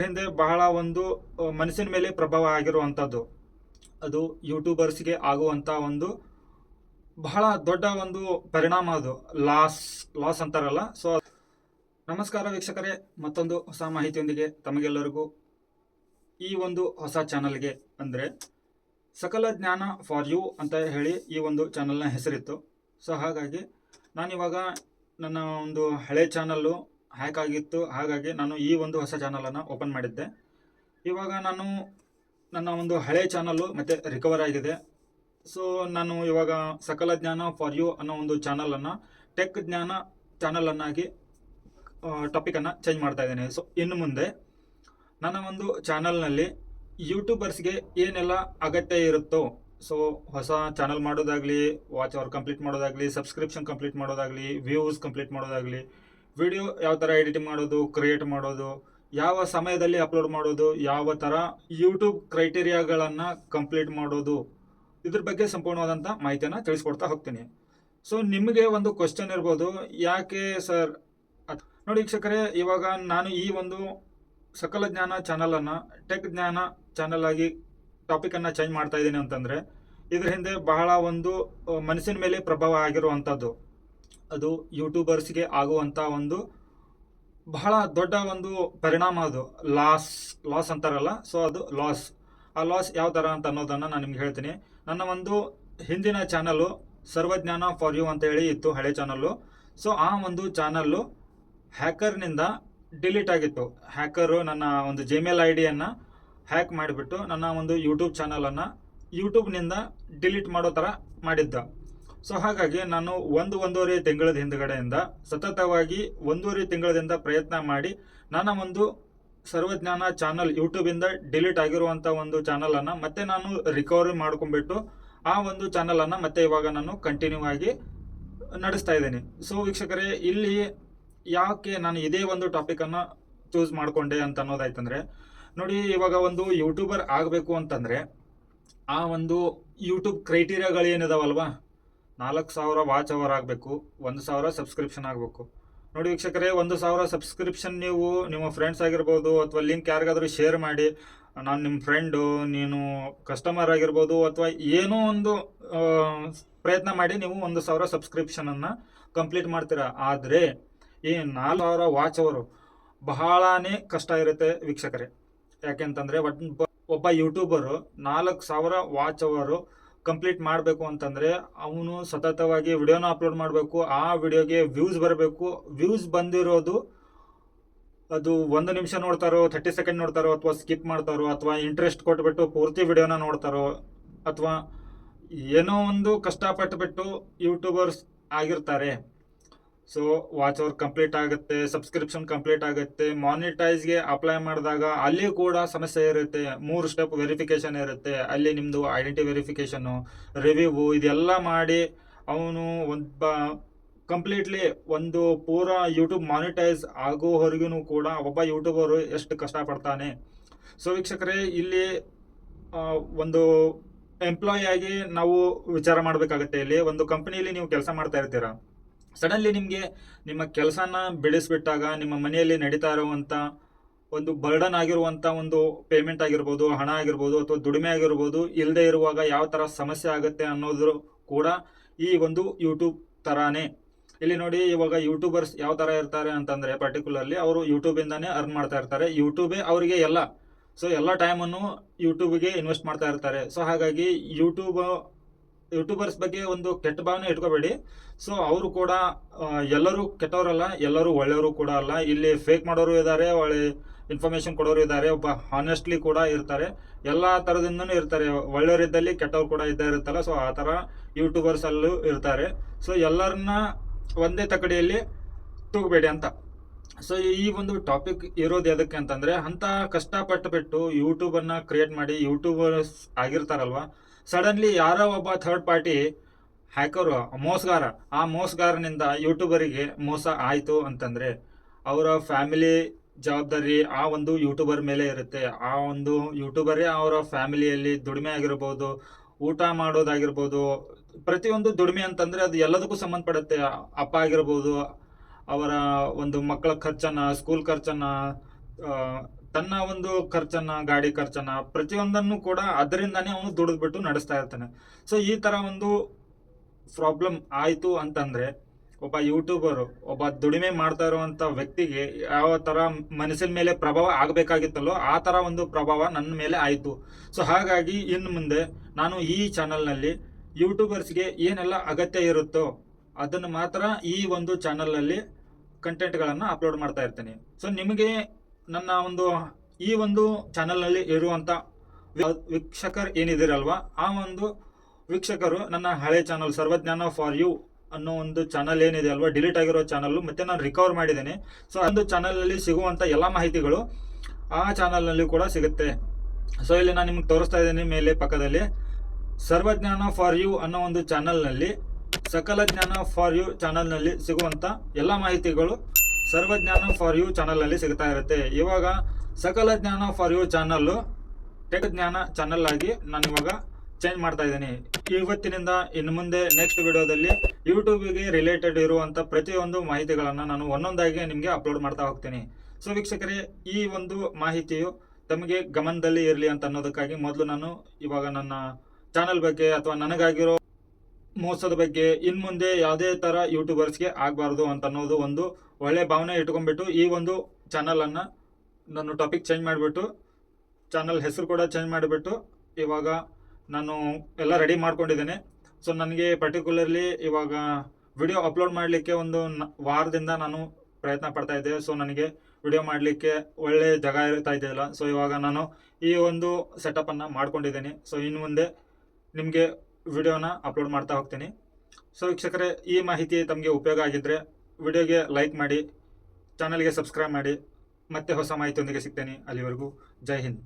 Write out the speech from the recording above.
ಹಿಂದೆ ಬಹಳ ಒಂದು ಮನಸ್ಸಿನ ಮೇಲೆ ಪ್ರಭಾವ ಆಗಿರುವಂಥದ್ದು. ಅದು ಯೂಟ್ಯೂಬರ್ಸ್ಗೆ ಆಗುವಂಥ ಒಂದು ಬಹಳ ದೊಡ್ಡ ಒಂದು ಪರಿಣಾಮ ಅದು. ಲಾಸ್ ಲಾಸ್ ಅಂತಾರಲ್ಲ. ಸೊ ನಮಸ್ಕಾರ ವೀಕ್ಷಕರೇ, ಮತ್ತೊಂದು ಹೊಸ ಮಾಹಿತಿಯೊಂದಿಗೆ ತಮಗೆಲ್ಲರಿಗೂ ಈ ಒಂದು ಹೊಸ ಚಾನಲ್ಗೆ ಅಂದರೆ ಸಕಲ ಜ್ಞಾನ ಫಾರ್ ಯು ಅಂತ ಹೇಳಿ ಈ ಒಂದು ಚಾನಲ್ನ ಹೆಸರಿತ್ತು. ಸೊ ಹಾಗಾಗಿ ನಾನಿವಾಗ ನನ್ನ ಒಂದು ಹಳೆ ಚಾನಲ್ಲು ಹ್ಯಾಕ್ ಆಗಿತ್ತು. ಹಾಗಾಗಿ ನಾನು ಈ ಒಂದು ಹೊಸ ಚಾನಲನ್ನು ಓಪನ್ ಮಾಡಿದ್ದೆ. ಇವಾಗ ನಾನು ನನ್ನ ಒಂದು ಹಳೆ ಚಾನಲ್ಲು ಮತ್ತೆ ರಿಕವರ್ ಆಗಿದೆ. ಸೊ ನಾನು ಇವಾಗ ಸಕಲ ಜ್ಞಾನ ಫಾರ್ ಯು ಅನ್ನೋ ಒಂದು ಚಾನಲನ್ನು ಟೆಕ್ ಜ್ಞಾನ ಚಾನಲನ್ನಾಗಿ ಟಾಪಿಕನ್ನು ಚೇಂಜ್ ಮಾಡ್ತಾ ಇದ್ದೇನೆ. ಸೊ ಇನ್ನು ಮುಂದೆ ನನ್ನ ಒಂದು ಚಾನಲ್ನಲ್ಲಿ ಯೂಟ್ಯೂಬರ್ಸ್ಗೆ ಏನೆಲ್ಲ ಅಗತ್ಯ ಇರುತ್ತೋ, ಸೊ ಹೊಸ ಚಾನಲ್ ಮಾಡೋದಾಗಲಿ, ವಾಚ್ ಅವರ್ ಕಂಪ್ಲೀಟ್ ಮಾಡೋದಾಗಲಿ, ಸಬ್ಸ್ಕ್ರಿಪ್ಷನ್ ಕಂಪ್ಲೀಟ್ ಮಾಡೋದಾಗಲಿ, ವ್ಯೂಸ್ ಕಂಪ್ಲೀಟ್ ಮಾಡೋದಾಗಲಿ, ವಿಡಿಯೋ ಯಾವ ಥರ ಎಡಿಟಿಂಗ್ ಮಾಡೋದು, ಕ್ರಿಯೇಟ್ ಮಾಡೋದು, ಯಾವ ಸಮಯದಲ್ಲಿ ಅಪ್ಲೋಡ್ ಮಾಡೋದು, ಯಾವ ಥರ ಯೂಟ್ಯೂಬ್ ಕ್ರೈಟೀರಿಯಾಗಳನ್ನು ಕಂಪ್ಲೀಟ್ ಮಾಡೋದು, ಇದ್ರ ಬಗ್ಗೆ ಸಂಪೂರ್ಣವಾದಂಥ ಮಾಹಿತಿಯನ್ನು ತಿಳಿಸ್ಕೊಡ್ತಾ ಹೋಗ್ತೀನಿ. ಸೊ ನಿಮಗೆ ಒಂದು ಕ್ವಶನ್ ಇರ್ಬೋದು, ಯಾಕೆ ಸರ್ ನೋಡಿ ವೀಕ್ಷಕರೇ, ಇವಾಗ ನಾನು ಈ ಒಂದು ಸಕಲ ಜ್ಞಾನ ಚಾನಲನ್ನು ಟೆಕ್ ಜ್ಞಾನ ಚಾನಲ್ ಆಗಿ ಟಾಪಿಕನ್ನು ಚೇಂಜ್ ಮಾಡ್ತಾ ಇದ್ದೀನಿ ಅಂತಂದರೆ, ಇದ್ರ ಹಿಂದೆ ಬಹಳ ಒಂದು ಮನಸ್ಸಿನ ಮೇಲೆ ಪ್ರಭಾವ ಆಗಿರುವಂಥದ್ದು. ಅದು ಯೂಟ್ಯೂಬರ್ಸ್ಗೆ ಆಗುವಂಥ ಒಂದು ಬಹಳ ದೊಡ್ಡ ಒಂದು ಪರಿಣಾಮ ಅದು. ಲಾಸ್ ಅಂತಾರಲ್ಲ. ಸೊ ಅದು ಲಾಸ್. ಆ ಲಾಸ್ ಯಾವ ಥರ ಅಂತ ಅನ್ನೋದನ್ನು ನಾನು ನಿಮ್ಗೆ ಹೇಳ್ತೀನಿ. ನನ್ನ ಒಂದು ಹಿಂದಿನ ಚಾನಲ್ಲು ಸರ್ವಜ್ಞಾನ ಫಾರ್ ಯು ಅಂತ ಹೇಳಿ ಇತ್ತು, ಹಳೆ ಚಾನಲ್ಲು. ಸೊ ಆ ಒಂದು ಚಾನಲ್ಲು ಹ್ಯಾಕರ್ನಿಂದ ಡಿಲೀಟ್ ಆಗಿತ್ತು. ಹ್ಯಾಕರು ನನ್ನ ಒಂದು ಜಿಮೇಲ್ ಐ ಡಿಯನ್ನು ಹ್ಯಾಕ್ ಮಾಡಿಬಿಟ್ಟು ನನ್ನ ಒಂದು ಯೂಟ್ಯೂಬ್ ಚಾನಲನ್ನು ಯೂಟ್ಯೂಬ್ನಿಂದ ಡಿಲೀಟ್ ಮಾಡೋ ಥರ ಮಾಡಿದ್ದ. ಸೊ ಹಾಗಾಗಿ ನಾನು ಒಂದೂವರೆ ತಿಂಗಳ ಹಿಂದುಗಡೆಯಿಂದ ಸತತವಾಗಿ 1.5 ತಿಂಗಳಿಂದ ಪ್ರಯತ್ನ ಮಾಡಿ ನನ್ನ ಒಂದು ಸರ್ವಜ್ಞಾನ ಚಾನಲ್ ಯೂಟ್ಯೂಬಿಂದ ಡಿಲೀಟ್ ಆಗಿರುವಂಥ ಒಂದು ಚಾನಲನ್ನು ಮತ್ತೆ ನಾನು ರಿಕವರಿ ಮಾಡ್ಕೊಂಡ್ಬಿಟ್ಟು ಆ ಒಂದು ಚಾನಲನ್ನು ಮತ್ತೆ ಇವಾಗ ನಾನು ಕಂಟಿನ್ಯೂ ಆಗಿ ನಡೆಸ್ತಾ ಇದ್ದೀನಿ. ಸೊ ವೀಕ್ಷಕರೇ, ಇಲ್ಲಿ ಯಾಕೆ ನಾನು ಇದೇ ಒಂದು ಟಾಪಿಕನ್ನು ಚೂಸ್ ಮಾಡಿಕೊಂಡೆ ಅಂತ ಅನ್ನೋದಾಯ್ತಂದರೆ, ನೋಡಿ ಇವಾಗ ಒಂದು ಯೂಟ್ಯೂಬರ್ ಆಗಬೇಕು ಅಂತಂದರೆ ಆ ಒಂದು ಯೂಟ್ಯೂಬ್ ಕ್ರೈಟೀರಿಯಾಗಳೇನಿದಾವಲ್ವಾ, 4,000 ವಾಚ್ ಅವರ್ ಆಗಬೇಕು, 1,000 ಸಬ್ಸ್ಕ್ರಿಪ್ಷನ್ ಆಗಬೇಕು. ನೋಡಿ ವೀಕ್ಷಕರೇ, 1,000 ಸಬ್ಸ್ಕ್ರಿಪ್ಷನ್ ನೀವು ನಿಮ್ಮ ಫ್ರೆಂಡ್ಸ್ ಆಗಿರ್ಬೋದು ಅಥವಾ ಲಿಂಕ್ ಯಾರಿಗಾದರೂ ಶೇರ್ ಮಾಡಿ, ನಾನು ನಿಮ್ಮ ಫ್ರೆಂಡು, ನೀನು ಕಸ್ಟಮರ್ ಆಗಿರ್ಬೋದು ಅಥವಾ ಏನೋ ಒಂದು ಪ್ರಯತ್ನ ಮಾಡಿ ನೀವು 1,000 ಸಬ್ಸ್ಕ್ರಿಪ್ಷನನ್ನು ಕಂಪ್ಲೀಟ್ ಮಾಡ್ತೀರಾ. ಆದರೆ ಈ 4,000 ವಾಚ್ ಅವರು ಬಹಳನೇ ಕಷ್ಟ ಇರುತ್ತೆ ವೀಕ್ಷಕರೇ. ಯಾಕೆಂತಂದರೆ ಒಬ್ಬ ಯೂಟ್ಯೂಬರು 4,000 ವಾಚ್ ಅವರು ಕಂಪ್ಲೀಟ್ ಮಾಡಬೇಕು ಅಂತಂದರೆ ಅವನು ಸತತವಾಗಿ ವಿಡಿಯೋನ ಅಪ್ಲೋಡ್ ಮಾಡಬೇಕು. ಆ ವಿಡಿಯೋಗೆ ವ್ಯೂಸ್ ಬರಬೇಕು. ವ್ಯೂಸ್ ಬಂದಿರೋದು ಅದು 1 ನಿಮಿಷ ನೋಡ್ತಾರೋ, 30 ಸೆಕೆಂಡ್ ನೋಡ್ತಾರೋ, ಅಥವಾ ಸ್ಕಿಪ್ ಮಾಡ್ತಾರೋ, ಅಥವಾ ಇಂಟ್ರೆಸ್ಟ್ ಕೊಟ್ಬಿಟ್ಟು ಪೂರ್ತಿ ವಿಡಿಯೋನ ನೋಡ್ತಾರೋ, ಅಥವಾ ಏನೋ ಒಂದು ಕಷ್ಟಪಟ್ಟುಬಿಟ್ಟು ಯೂಟ್ಯೂಬರ್ಸ್ ಆಗಿರ್ತಾರೆ. ಸೊ ವಾಚ್ ಅವರ್ ಕಂಪ್ಲೀಟ್ ಆಗುತ್ತೆ, ಸಬ್ಸ್ಕ್ರಿಪ್ಷನ್ ಕಂಪ್ಲೀಟ್ ಆಗುತ್ತೆ, ಮಾನಿಟೈಸ್ಗೆ ಅಪ್ಲೈ ಮಾಡಿದಾಗ ಅಲ್ಲಿ ಕೂಡ ಸಮಸ್ಯೆ ಇರುತ್ತೆ. 3 ಸ್ಟೆಪ್ ವೆರಿಫಿಕೇಷನ್ ಇರುತ್ತೆ. ಅಲ್ಲಿ ನಿಮ್ಮದು ಐಡೆಂಟಿ ವೆರಿಫಿಕೇಷನು, ರಿವ್ಯೂ, ಇದೆಲ್ಲ ಮಾಡಿ ಅವನು ಒಬ್ಬ ಕಂಪ್ಲೀಟ್ಲಿ ಒಂದು ಪೂರ ಯೂಟ್ಯೂಬ್ ಮಾನಿಟೈಸ್ ಆಗೋವರೆಗೂ ಕೂಡ ಒಬ್ಬ ಯೂಟ್ಯೂಬರು ಎಷ್ಟು ಕಷ್ಟಪಡ್ತಾನೆ. ಸೊ ವೀಕ್ಷಕರೇ, ಇಲ್ಲಿ ಒಂದು ಎಂಪ್ಲಾಯಿ ಆಗಿ ನಾವು ವಿಚಾರ ಮಾಡಬೇಕಾಗತ್ತೆ. ಇಲ್ಲಿ ಒಂದು ಕಂಪನಿಯಲ್ಲಿ ನೀವು ಕೆಲಸ ಮಾಡ್ತಾ ಇರ್ತೀರಾ, ಸಡನ್ಲಿ ನಿಮಗೆ ನಿಮ್ಮ ಕೆಲಸನ ಬಿಡಿಸ್ಬಿಟ್ಟಾಗ ನಿಮ್ಮ ಮನೆಯಲ್ಲಿ ನಡೀತಾ ಇರುವಂಥ ಒಂದು ಬರ್ಡನ್ ಆಗಿರುವಂಥ ಒಂದು ಪೇಮೆಂಟ್ ಆಗಿರ್ಬೋದು, ಹಣ ಆಗಿರ್ಬೋದು, ಅಥವಾ ದುಡಿಮೆ ಆಗಿರ್ಬೋದು, ಇಲ್ಲದೆ ಇರುವಾಗ ಯಾವ ಥರ ಸಮಸ್ಯೆ ಆಗುತ್ತೆ ಅನ್ನೋದು ಕೂಡ ಈ ಒಂದು ಯೂಟ್ಯೂಬ್ ಥರಾನೇ. ಇಲ್ಲಿ ನೋಡಿ, ಇವಾಗ ಯೂಟ್ಯೂಬರ್ಸ್ ಯಾವ ಥರ ಇರ್ತಾರೆ ಅಂತಂದರೆ, ಪರ್ಟಿಕ್ಯುಲರ್ಲಿ ಅವರು ಯೂಟ್ಯೂಬಿಂದಾನೇ ಅರ್ನ್ ಮಾಡ್ತಾ ಇರ್ತಾರೆ. ಯೂಟ್ಯೂಬೇ ಅವರಿಗೆ ಎಲ್ಲ. ಸೊ ಎಲ್ಲ ಟೈಮನ್ನು ಯೂಟ್ಯೂಬಿಗೆ ಇನ್ವೆಸ್ಟ್ ಮಾಡ್ತಾ ಇರ್ತಾರೆ. ಸೊ ಹಾಗಾಗಿ ಯೂಟ್ಯೂಬರ್ಸ್ ಬಗ್ಗೆ ಒಂದು ಕೆಟ್ಟ ಭಾವನೆ ಇಟ್ಕೋಬೇಡಿ. ಸೊ ಅವರು ಕೂಡ ಎಲ್ಲರೂ ಕೆಟ್ಟವರಲ್ಲ, ಎಲ್ಲರೂ ಒಳ್ಳೆಯವರು ಕೂಡ ಅಲ್ಲ. ಇಲ್ಲಿ ಫೇಕ್ ಮಾಡೋರು ಇದ್ದಾರೆ, ಒಳ್ಳೆ ಇನ್ಫಾರ್ಮೇಷನ್ ಕೊಡೋರು ಇದ್ದಾರೆ, ಒಬ್ಬ ಹಾನೆಸ್ಟ್ಲಿ ಕೂಡ ಇರ್ತಾರೆ. ಎಲ್ಲ ಥರದಿಂದನೂ ಇರ್ತಾರೆ. ಒಳ್ಳೆಯವರಿದ್ದಲ್ಲಿ ಕೆಟ್ಟವ್ರು ಕೂಡ ಇದ್ದೇ ಇರುತ್ತಲ್ಲ. ಸೊ ಆ ಥರ ಯೂಟ್ಯೂಬರ್ಸಲ್ಲೂ ಇರ್ತಾರೆ. ಸೊ ಎಲ್ಲರನ್ನ ಒಂದೇ ತಕಡಿಯಲ್ಲಿ ತೂಗಬೇಡಿ ಅಂತ. ಸೊ ಈ ಒಂದು ಟಾಪಿಕ್ ಇರೋದು ಎದಕ್ಕೆ ಅಂತಂದರೆ, ಅಂಥ ಕಷ್ಟಪಟ್ಟುಬಿಟ್ಟು ಯೂಟ್ಯೂಬನ್ನು ಕ್ರಿಯೇಟ್ ಮಾಡಿ ಯೂಟ್ಯೂಬರ್ಸ್ ಆಗಿರ್ತಾರಲ್ವ, ಸಡನ್ಲಿ ಯಾರೋ ಒಬ್ಬ ಥರ್ಡ್ ಪಾರ್ಟಿ ಹ್ಯಾಕರು, ಮೋಸಗಾರ, ಆ ಮೋಸಗಾರನಿಂದ ಯೂಟ್ಯೂಬರಿಗೆ ಮೋಸ ಆಯಿತು ಅಂತಂದರೆ ಅವರ ಫ್ಯಾಮಿಲಿ ಜವಾಬ್ದಾರಿ ಆ ಒಂದು ಯೂಟ್ಯೂಬರ್ ಮೇಲೆ ಇರುತ್ತೆ. ಆ ಒಂದು ಯೂಟ್ಯೂಬರೇ ಅವರ ಫ್ಯಾಮಿಲಿಯಲ್ಲಿ ದುಡಿಮೆ ಆಗಿರ್ಬೋದು, ಊಟ ಮಾಡೋದಾಗಿರ್ಬೋದು, ಪ್ರತಿಯೊಂದು ದುಡಿಮೆ ಅಂತಂದರೆ ಅದು ಎಲ್ಲದಕ್ಕೂ ಸಂಬಂಧಪಡುತ್ತೆ. ಅಪ್ಪ ಆಗಿರ್ಬೋದು, ಅವರ ಒಂದು ಮಕ್ಕಳ ಖರ್ಚನ್ನು, ಸ್ಕೂಲ್ ಖರ್ಚನ್ನು, ತನ್ನ ಒಂದು ಖರ್ಚನ್ನ, ಗಾಡಿ ಖರ್ಚನ್ನ, ಪ್ರತಿಯೊಂದನ್ನು ಕೂಡ ಅದರಿಂದಾನೇ ಅವನು ದುಡಿದ್ಬಿಟ್ಟು ನಡೆಸ್ತಾ ಇರ್ತಾನೆ. ಸೊ ಈ ತರ ಒಂದು ಪ್ರಾಬ್ಲಮ್ ಆಯಿತು ಅಂತಂದ್ರೆ, ಒಬ್ಬ ಯೂಟ್ಯೂಬರು, ಒಬ್ಬ ದುಡಿಮೆ ಮಾಡ್ತಾ ಇರುವಂತ ವ್ಯಕ್ತಿಗೆ ಯಾವ ತರ ಮನಸ್ಸಿನ ಮೇಲೆ ಪ್ರಭಾವ ಆಗಬೇಕಾಗಿತ್ತಲ್ಲೋ ಆ ತರ ಒಂದು ಪ್ರಭಾವ ನನ್ನ ಮೇಲೆ ಆಯಿತು. ಸೊ ಹಾಗಾಗಿ ಇನ್ನು ಮುಂದೆ ನಾನು ಈ ಚಾನಲ್ನಲ್ಲಿ ಯೂಟ್ಯೂಬರ್ಸ್ಗೆ ಏನೆಲ್ಲ ಅಗತ್ಯ ಇರುತ್ತೋ ಅದನ್ನು ಮಾತ್ರ ಈ ಒಂದು ಚಾನಲ್ನಲ್ಲಿ ಕಂಟೆಂಟ್ಗಳನ್ನು ಅಪ್ಲೋಡ್ ಮಾಡ್ತಾ ಇರ್ತೀನಿ. ಸೊ ನಿಮಗೆ ನನ್ನ ಒಂದು ಈ ಒಂದು ಚಾನಲ್ನಲ್ಲಿ ಇರುವಂಥ ವೀಕ್ಷಕರು ಏನಿದಿರಲ್ವಾ, ಆ ಒಂದು ವೀಕ್ಷಕರು ನನ್ನ ಹಳೆ ಚಾನಲ್ ಸರ್ವಜ್ಞಾನ ಫಾರ್ ಯು ಅನ್ನೋ ಒಂದು ಚಾನಲ್ ಏನಿದೆ ಅಲ್ವಾ, ಡಿಲೀಟ್ ಆಗಿರೋ ಚಾನಲ್ಲು ಮತ್ತೆ ನಾನು ರಿಕವರ್ ಮಾಡಿದ್ದೇನೆ. ಸೊ ಒಂದು ಚಾನಲಲ್ಲಿ ಸಿಗುವಂಥ ಎಲ್ಲ ಮಾಹಿತಿಗಳು ಆ ಚಾನಲ್ನಲ್ಲಿ ಕೂಡ ಸಿಗುತ್ತೆ. ಸೊ ಇಲ್ಲಿ ನಾನು ನಿಮ್ಗೆ ತೋರಿಸ್ತಾ ಇದ್ದೀನಿ ಮೇಲೆ ಪಕ್ಕದಲ್ಲಿ ಸರ್ವಜ್ಞಾನ ಫಾರ್ ಯು ಅನ್ನೋ ಒಂದು ಚಾನಲ್ನಲ್ಲಿ ಸಕಲ ಜ್ಞಾನ ಫಾರ್ ಯು ಚಾನಲ್ನಲ್ಲಿ ಸಿಗುವಂಥ ಎಲ್ಲ ಮಾಹಿತಿಗಳು ಸರ್ವಜ್ಞಾನ ಫಾರ್ ಯು ಚಾನಲ್ನಲ್ಲಿ ಸಿಗ್ತಾ ಇರುತ್ತೆ. ಇವಾಗ ಸಕಲ ಜ್ಞಾನ ಫಾರ್ ಯು ಚಾನಲ್ಲು ಟೆಕ್ ಜ್ಞಾನ ಚಾನಲ್ ಆಗಿ ನಾನು ಇವಾಗ ಚೇಂಜ್ ಮಾಡ್ತಾ ಇದ್ದೀನಿ. ಇವತ್ತಿನಿಂದ ಇನ್ನು ಮುಂದೆ ನೆಕ್ಸ್ಟ್ ವಿಡಿಯೋದಲ್ಲಿ ಯೂಟ್ಯೂಬಿಗೆ ರಿಲೇಟೆಡ್ ಇರುವಂಥ ಪ್ರತಿಯೊಂದು ಮಾಹಿತಿಗಳನ್ನು ನಾನು ಒಂದೊಂದಾಗಿ ನಿಮಗೆ ಅಪ್ಲೋಡ್ ಮಾಡ್ತಾ ಹೋಗ್ತೀನಿ. ಸೊ ವೀಕ್ಷಕರೇ, ಈ ಒಂದು ಮಾಹಿತಿಯು ತಮಗೆ ಗಮನದಲ್ಲಿ ಇರಲಿ ಅಂತ ಅನ್ನೋದಕ್ಕಾಗಿ ಮೊದಲು ನಾನು ಇವಾಗ ನನ್ನ ಚಾನಲ್ ಬಗ್ಗೆ ಅಥವಾ ನನಗಾಗಿರೋ ಮೋಸದ ಬಗ್ಗೆ ಇನ್ನು ಮುಂದೆ ಯಾವುದೇ ಥರ ಯೂಟ್ಯೂಬರ್ಸ್ಗೆ ಆಗಬಾರ್ದು ಅಂತ ಅನ್ನೋದು ಒಂದು ಒಳ್ಳೆ ಭಾವನೆ ಇಟ್ಕೊಂಡ್ಬಿಟ್ಟು ಈ ಒಂದು ಚಾನಲನ್ನು ನಾನು ಟಾಪಿಕ್ ಚೇಂಜ್ ಮಾಡಿಬಿಟ್ಟು ಚಾನಲ್ ಹೆಸರು ಕೂಡ ಚೇಂಜ್ ಮಾಡಿಬಿಟ್ಟು ಇವಾಗ ನಾನು ಎಲ್ಲ ರೆಡಿ ಮಾಡ್ಕೊಂಡಿದ್ದೇನೆ. ಸೊ ನನಗೆ ಪರ್ಟಿಕ್ಯುಲರ್ಲಿ ಇವಾಗ ವಿಡಿಯೋ ಅಪ್ಲೋಡ್ ಮಾಡಲಿಕ್ಕೆ ಒಂದು ವಾರದಿಂದ ನಾನು ಪ್ರಯತ್ನ ಪಡ್ತಾ ಇದ್ದೆ. ಸೊ ನನಗೆ ವಿಡಿಯೋ ಮಾಡಲಿಕ್ಕೆ ಒಳ್ಳೆ ಜಾಗ ಇರ್ತಾ ಇದೆಯಲ್ಲ, ಸೊ ಇವಾಗ ನಾನು ಈ ಒಂದು ಸೆಟಪ್ಪನ್ನು ಮಾಡ್ಕೊಂಡಿದ್ದೀನಿ. ಸೊ ಇನ್ನು ಮುಂದೆ ನಿಮಗೆ ವಿಡಿಯೋನ ಅಪ್ಲೋಡ್ ಮಾಡ್ತಾ ಹೋಗ್ತೀನಿ. ಸೊ ವೀಕ್ಷಕರೇ, ಈ ಮಾಹಿತಿ ತಮಗೆ ಉಪಯೋಗ ಆಗಿದ್ದರೆ ವಿಡಿಯೋಗೆ ಲೈಕ್ ಮಾಡಿ, ಚಾನಲ್ಗೆ ಸಬ್ಸ್ಕ್ರೈಬ್ ಮಾಡಿ. ಮತ್ತೆ ಹೊಸ ಮಾಹಿತಿಯೊಂದಿಗೆ ಸಿಗ್ತೇನೆ. ಅಲ್ಲಿವರೆಗೂ ಜೈ ಹಿಂದ್.